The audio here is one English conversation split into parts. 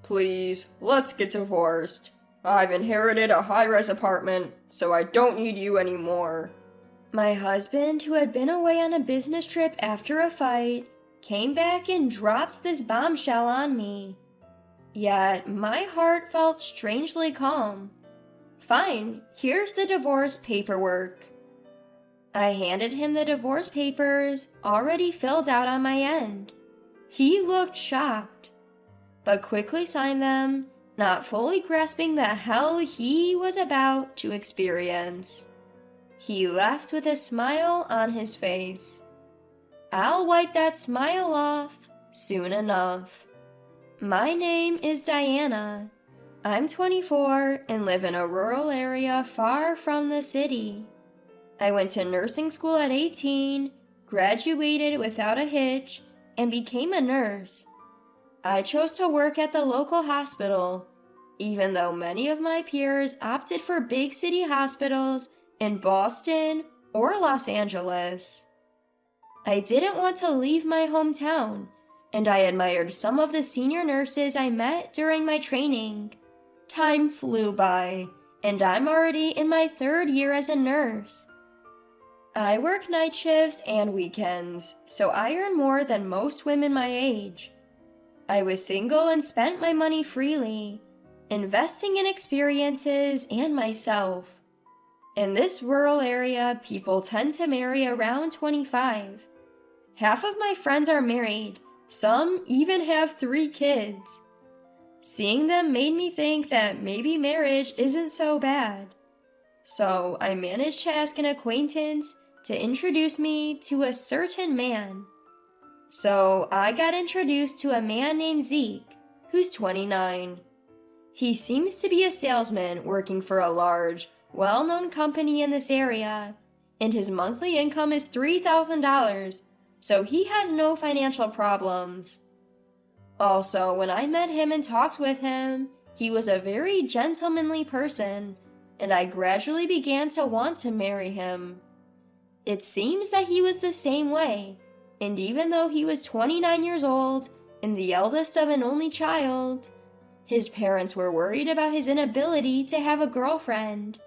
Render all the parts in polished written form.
Please, let's get divorced. I've inherited a high-rise apartment, so I don't need you anymore. My husband, who had been away on a business trip after a fight, came back and dropped this bombshell on me. Yet, my heart felt strangely calm. Fine, here's the divorce paperwork. I handed him the divorce papers, already filled out on my end. He looked shocked, but quickly signed them, not fully grasping the hell he was about to experience. He left with a smile on his face. I'll wipe that smile off soon enough. My name is Diana. I'm 24 and live in a rural area far from the city. I went to nursing school at 18, graduated without a hitch, and became a nurse. I chose to work at the local hospital, even though many of my peers opted for big city hospitals in Boston or Los Angeles. I didn't want to leave my hometown, and I admired some of the senior nurses I met during my training. Time flew by, and I'm already in my 3rd year as a nurse. I work night shifts and weekends, so I earn more than most women my age. I was single and spent my money freely, investing in experiences and myself. In this rural area, people tend to marry around 25. Half of my friends are married, some even have 3 kids. Seeing them made me think that maybe marriage isn't so bad. So I managed to ask an acquaintance to introduce me to a certain man. So I got introduced to a man named Zeke, who's 29. He seems to be a salesman working for a large, well-known company in this area, and his monthly income is $3,000, so he has no financial problems. Also, when I met him and talked with him, he was a very gentlemanly person, and I gradually began to want to marry him. It seems that he was the same way, and even though he was 29 years old and the eldest of an only child, his parents were worried about his inability to have a girlfriend.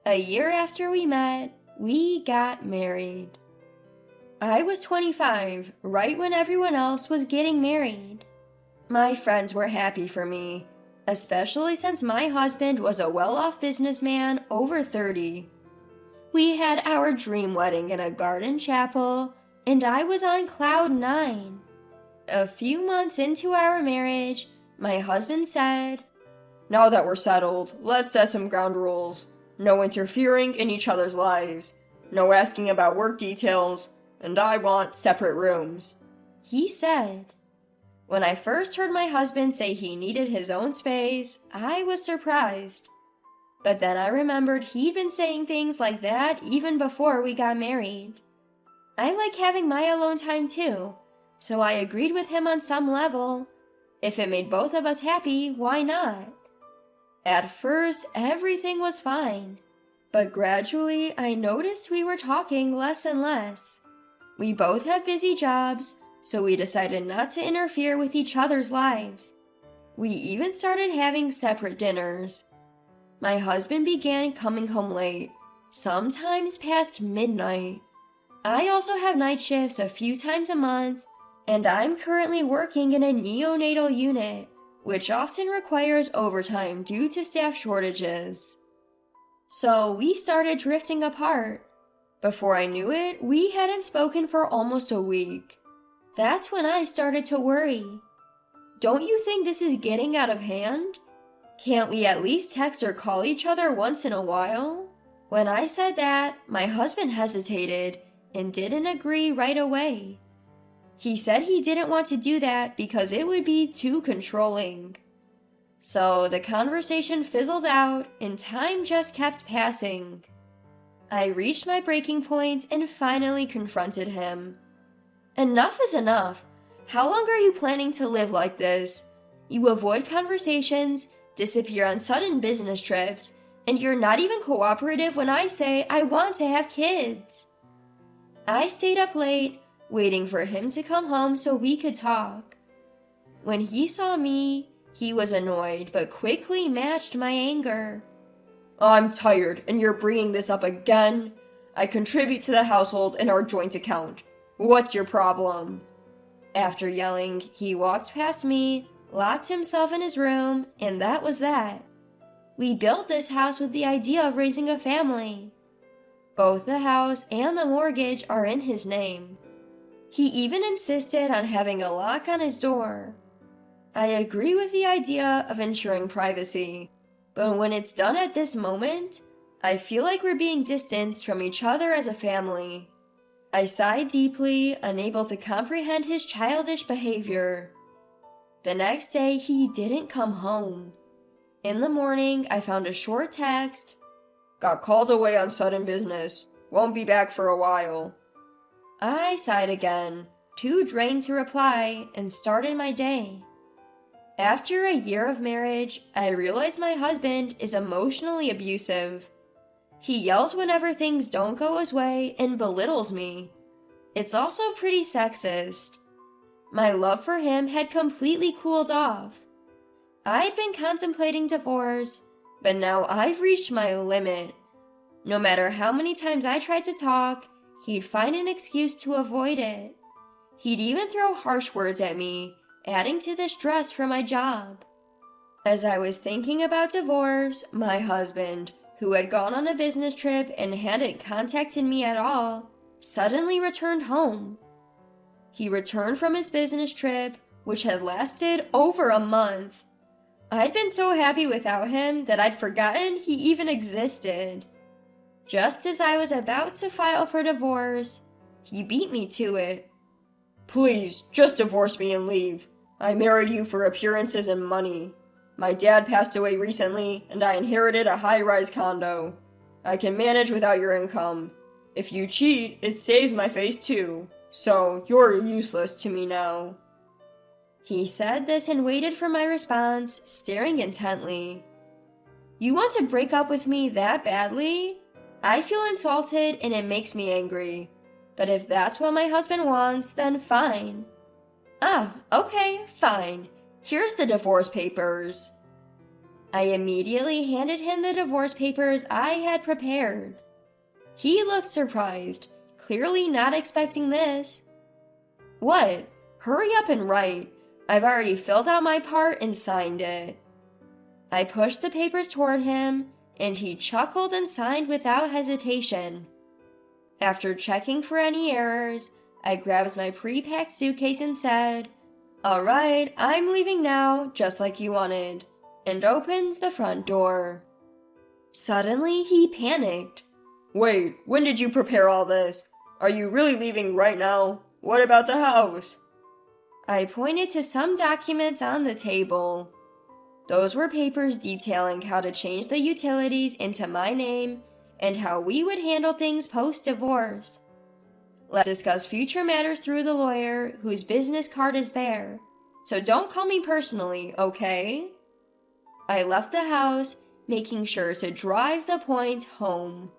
A year after we met, we got married. I was 25, right when everyone else was getting married. My friends were happy for me, especially since my husband was a well-off businessman over 30. We had our dream wedding in a garden chapel, and I was on cloud 9. A few months into our marriage, my husband said, "Now that we're settled, let's set some ground rules. No interfering in each other's lives. No asking about work details, and I want separate rooms," he said. When I first heard my husband say he needed his own space, I was surprised. But then I remembered he'd been saying things like that even before we got married. I like having my alone time too, so I agreed with him on some level. If it made both of us happy, why not? At first, everything was fine, but gradually I noticed we were talking less and less. We both have busy jobs, so we decided not to interfere with each other's lives. We even started having separate dinners. My husband began coming home late, sometimes past midnight. I also have night shifts a few times a month, and I'm currently working in a neonatal unit, which often requires overtime due to staff shortages. So we started drifting apart. Before I knew it, we hadn't spoken for almost a week. That's when I started to worry. Don't you think this is getting out of hand? Can't we at least text or call each other once in a while? When I said that, my husband hesitated and didn't agree right away. He said he didn't want to do that because it would be too controlling. So the conversation fizzled out and time just kept passing. I reached my breaking point and finally confronted him. Enough is enough. How long are you planning to live like this? You avoid conversations, disappear on sudden business trips, and you're not even cooperative when I say I want to have kids. I stayed up late, waiting for him to come home so we could talk. When he saw me, He was annoyed, but quickly matched my anger. I'm tired, and you're bringing this up again? I contribute to the household in our joint account. What's your problem? After yelling, he walked past me, locked himself in his room, and that was that. We built this house with the idea of raising a family. Both the house and the mortgage are in his name. He even insisted on having a lock on his door. I agree with the idea of ensuring privacy, but when it's done at this moment, I feel like we're being distanced from each other as a family. I sighed deeply, unable to comprehend his childish behavior. The next day, he didn't come home. In the morning, I found a short text. Got called away on sudden business. Won't be back for a while. I sighed again, too drained to reply, and started my day. After a year of marriage, I realized my husband is emotionally abusive. He yells whenever things don't go his way and belittles me. It's also pretty sexist. My love for him had completely cooled off. I'd been contemplating divorce, but now I've reached my limit. No matter how many times I tried to talk, he'd find an excuse to avoid it. He'd even throw harsh words at me, adding to the stress from my job. As I was thinking about divorce, my husband, who had gone on a business trip and hadn't contacted me at all, suddenly returned home. He returned from his business trip, which had lasted over a month. I'd been so happy without him that I'd forgotten he even existed. Just as I was about to file for divorce, he beat me to it. Please, just divorce me and leave. I married you for appearances and money. My dad passed away recently, and I inherited a high-rise condo. I can manage without your income. If you cheat, it saves my face too. So, you're useless to me now. He said this and waited for my response, staring intently. You want to break up with me that badly? I feel insulted and it makes me angry. But if that's what my husband wants, then fine. Okay, fine. Here's the divorce papers. I immediately handed him the divorce papers I had prepared. He looked surprised, clearly not expecting this. What? Hurry up and write. I've already filled out my part and signed it. I pushed the papers toward him, and he chuckled and signed without hesitation. After checking for any errors, I grabbed my pre-packed suitcase and said, "All right, I'm leaving now, just like you wanted," and opened the front door. Suddenly, he panicked. Wait, when did you prepare all this? Are you really leaving right now? What about the house? I pointed to some documents on the table. Those were papers detailing how to change the utilities into my name and how we would handle things post-divorce. Let's discuss future matters through the lawyer whose business card is there. So don't call me personally, okay? I left the house, making sure to drive the point home.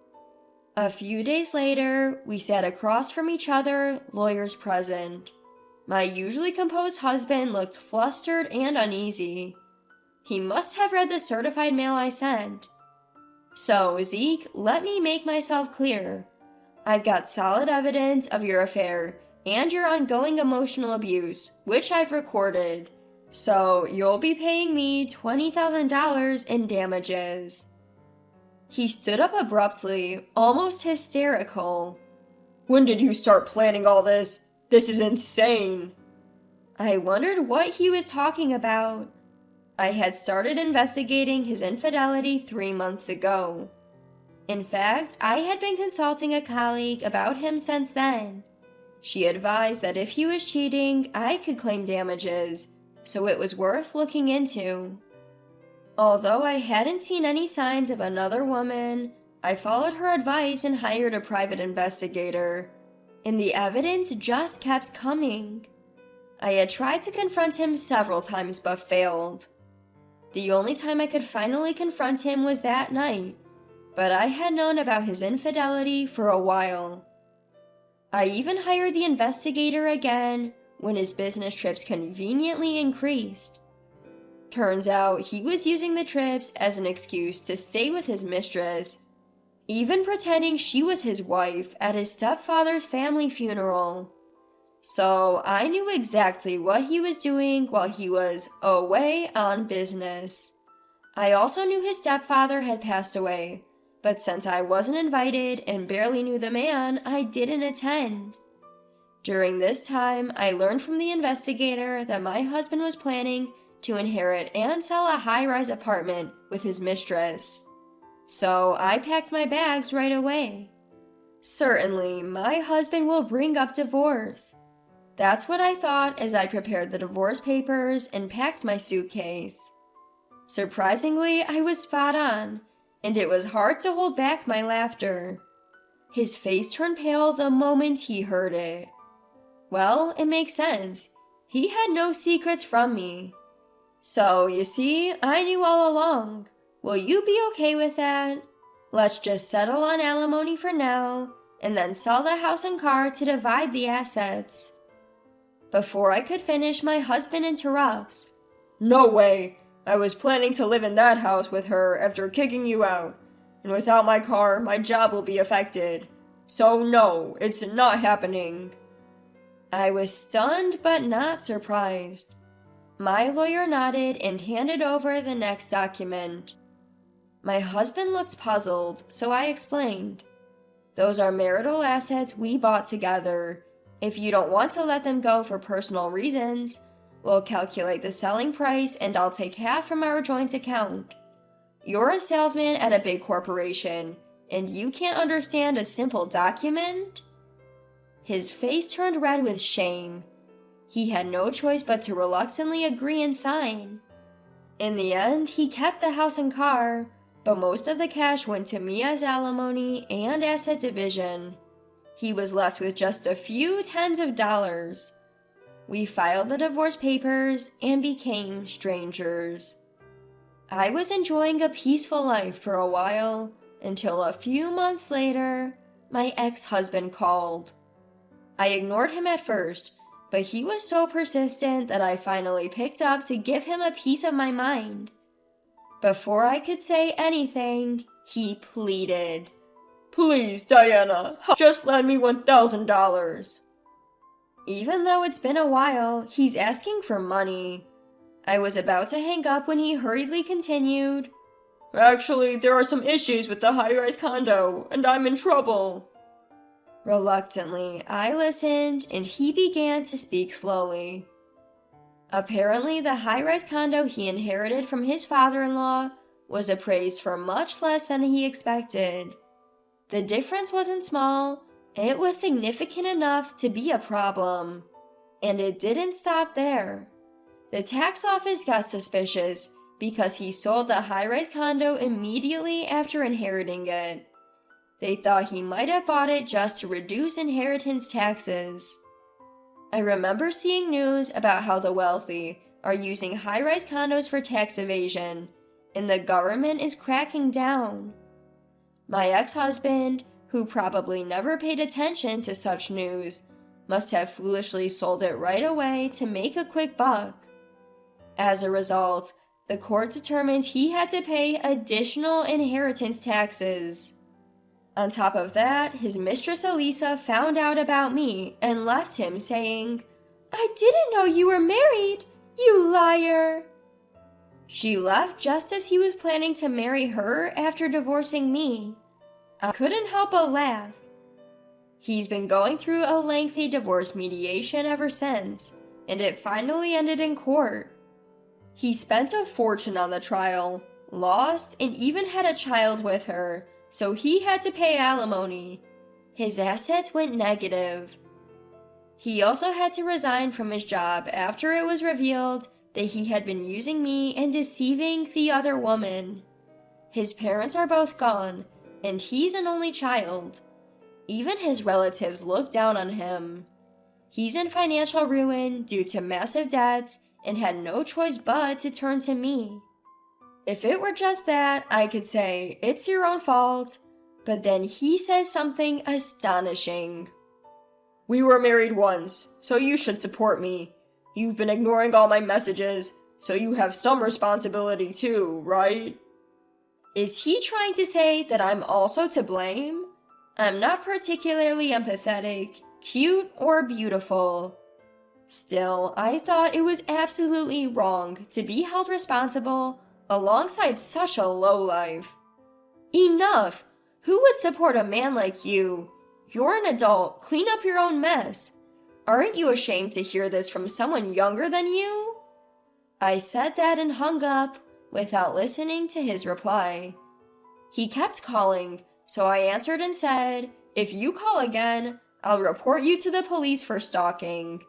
A few days later, we sat across from each other, lawyers present. My usually composed husband looked flustered and uneasy. He must have read the certified mail I sent. So, Zeke, let me make myself clear. I've got solid evidence of your affair and your ongoing emotional abuse, which I've recorded. So, you'll be paying me $20,000 in damages. He stood up abruptly, almost hysterical. When did you start planning all this? This is insane. I wondered what he was talking about. I had started investigating his infidelity 3 months ago. In fact, I had been consulting a colleague about him since then. She advised that if he was cheating, I could claim damages, so it was worth looking into. Although I hadn't seen any signs of another woman, I followed her advice and hired a private investigator. And the evidence just kept coming. I had tried to confront him several times but failed. The only time I could finally confront him was that night, but I had known about his infidelity for a while. I even hired the investigator again when his business trips conveniently increased. Turns out he was using the trips as an excuse to stay with his mistress, even pretending she was his wife at his stepfather's family funeral. So I knew exactly what he was doing while he was away on business. I also knew his stepfather had passed away, but since I wasn't invited and barely knew the man, I didn't attend. During this time, I learned from the investigator that my husband was planning to inherit and sell a high-rise apartment with his mistress. So I packed my bags right away. Certainly, my husband will bring up divorce. That's what I thought as I prepared the divorce papers and packed my suitcase. Surprisingly, I was spot on, and it was hard to hold back my laughter. His face turned pale the moment he heard it. Well, it makes sense. He had no secrets from me. So, you see, I knew all along. Will you be okay with that? Let's just settle on alimony for now, and then sell the house and car to divide the assets. Before I could finish, my husband interrupts. No way! I was planning to live in that house with her after kicking you out, and without my car, my job will be affected. So no, it's not happening. I was stunned but not surprised. My lawyer nodded and handed over the next document. My husband looked puzzled, so I explained. Those are marital assets we bought together. If you don't want to let them go for personal reasons, we'll calculate the selling price and I'll take half from our joint account. You're a salesman at a big corporation, and you can't understand a simple document? His face turned red with shame. He had no choice but to reluctantly agree and sign. In the end, he kept the house and car, but most of the cash went to me as alimony and asset division. He was left with just a few tens of dollars. We filed the divorce papers and became strangers. I was enjoying a peaceful life for a while, until a few months later, my ex-husband called. I ignored him at first, but he was so persistent that I finally picked up to give him a piece of my mind. Before I could say anything, he pleaded. Please, Diana, just lend me $1,000. Even though it's been a while, he's asking for money. I was about to hang up when he hurriedly continued. Actually, there are some issues with the high-rise condo, and I'm in trouble. Reluctantly, I listened, and he began to speak slowly. Apparently, the high-rise condo he inherited from his father-in-law was appraised for much less than he expected. The difference wasn't small, it was significant enough to be a problem. And it didn't stop there. The tax office got suspicious because he sold the high-rise condo immediately after inheriting it. They thought he might have bought it just to reduce inheritance taxes. I remember seeing news about how the wealthy are using high-rise condos for tax evasion, and the government is cracking down. My ex-husband, who probably never paid attention to such news, must have foolishly sold it right away to make a quick buck. As a result, the court determined he had to pay additional inheritance taxes. On top of that, his mistress Elisa found out about me and left him saying, "I didn't know you were married, you liar." She left just as he was planning to marry her after divorcing me. I couldn't help but laugh. He's been going through a lengthy divorce mediation ever since, and it finally ended in court. He spent a fortune on the trial, lost, and even had a child with her, so he had to pay alimony. His assets went negative. He also had to resign from his job after it was revealed that he had been using me and deceiving the other woman. His parents are both gone, and he's an only child. Even his relatives look down on him. He's in financial ruin due to massive debts and had no choice but to turn to me. If it were just that, I could say, it's your own fault, but then he says something astonishing. We were married once, so you should support me. You've been ignoring all my messages, so you have some responsibility too, right? Is he trying to say that I'm also to blame? I'm not particularly empathetic, cute, or beautiful. Still, I thought it was absolutely wrong to be held responsible alongside such a lowlife. Enough! Who would support a man like you? You're an adult, clean up your own mess. Aren't you ashamed to hear this from someone younger than you? I said that and hung up without listening to his reply. He kept calling, so I answered and said, "If you call again, I'll report you to the police for stalking."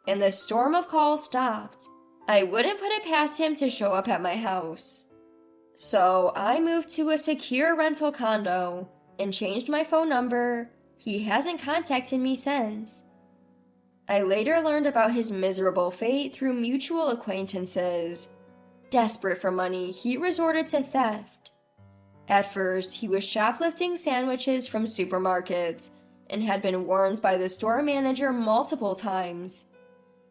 And the storm of calls stopped. I wouldn't put it past him to show up at my house. So I moved to a secure rental condo and changed my phone number. He hasn't contacted me since. I later learned about his miserable fate through mutual acquaintances. Desperate for money, he resorted to theft. At first, he was shoplifting sandwiches from supermarkets and had been warned by the store manager multiple times.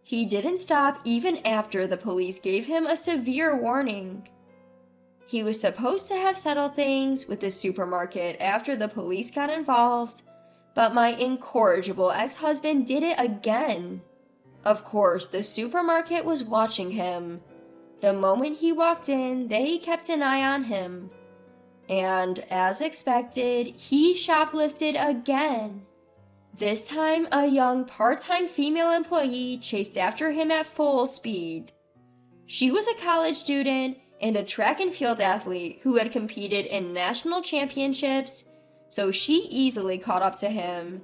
He didn't stop even after the police gave him a severe warning. He was supposed to have settled things with the supermarket after the police got involved, but my incorrigible ex-husband did it again. Of course, the supermarket was watching him. The moment he walked in, they kept an eye on him. And, as expected, he shoplifted again. This time, a young part-time female employee chased after him at full speed. She was a college student and a track and field athlete who had competed in national championships, so she easily caught up to him.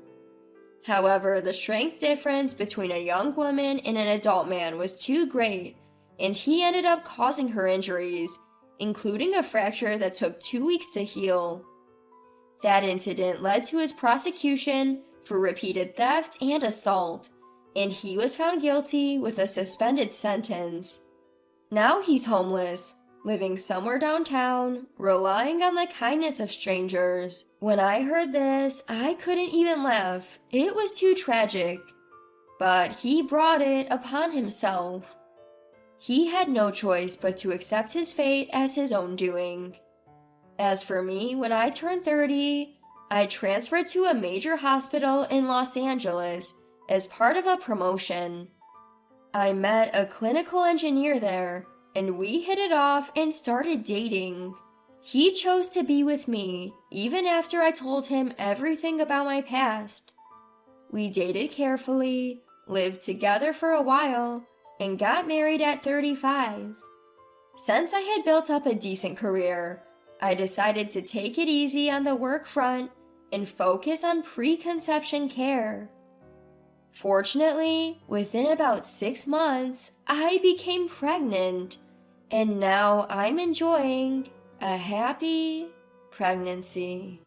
However, the strength difference between a young woman and an adult man was too great, and he ended up causing her injuries, including a fracture that took 2 weeks to heal. That incident led to his prosecution for repeated theft and assault, and he was found guilty with a suspended sentence. Now he's homeless, living somewhere downtown, relying on the kindness of strangers. When I heard this, I couldn't even laugh. It was too tragic. But he brought it upon himself. He had no choice but to accept his fate as his own doing. As for me, when I turned 30, I transferred to a major hospital in Los Angeles as part of a promotion. I met a clinical engineer there, and we hit it off and started dating. He chose to be with me, even after I told him everything about my past. We dated carefully, lived together for a while, and got married at 35. Since I had built up a decent career, I decided to take it easy on the work front and focus on preconception care. Fortunately, within about 6 months, I became pregnant, and now I'm enjoying a happy pregnancy.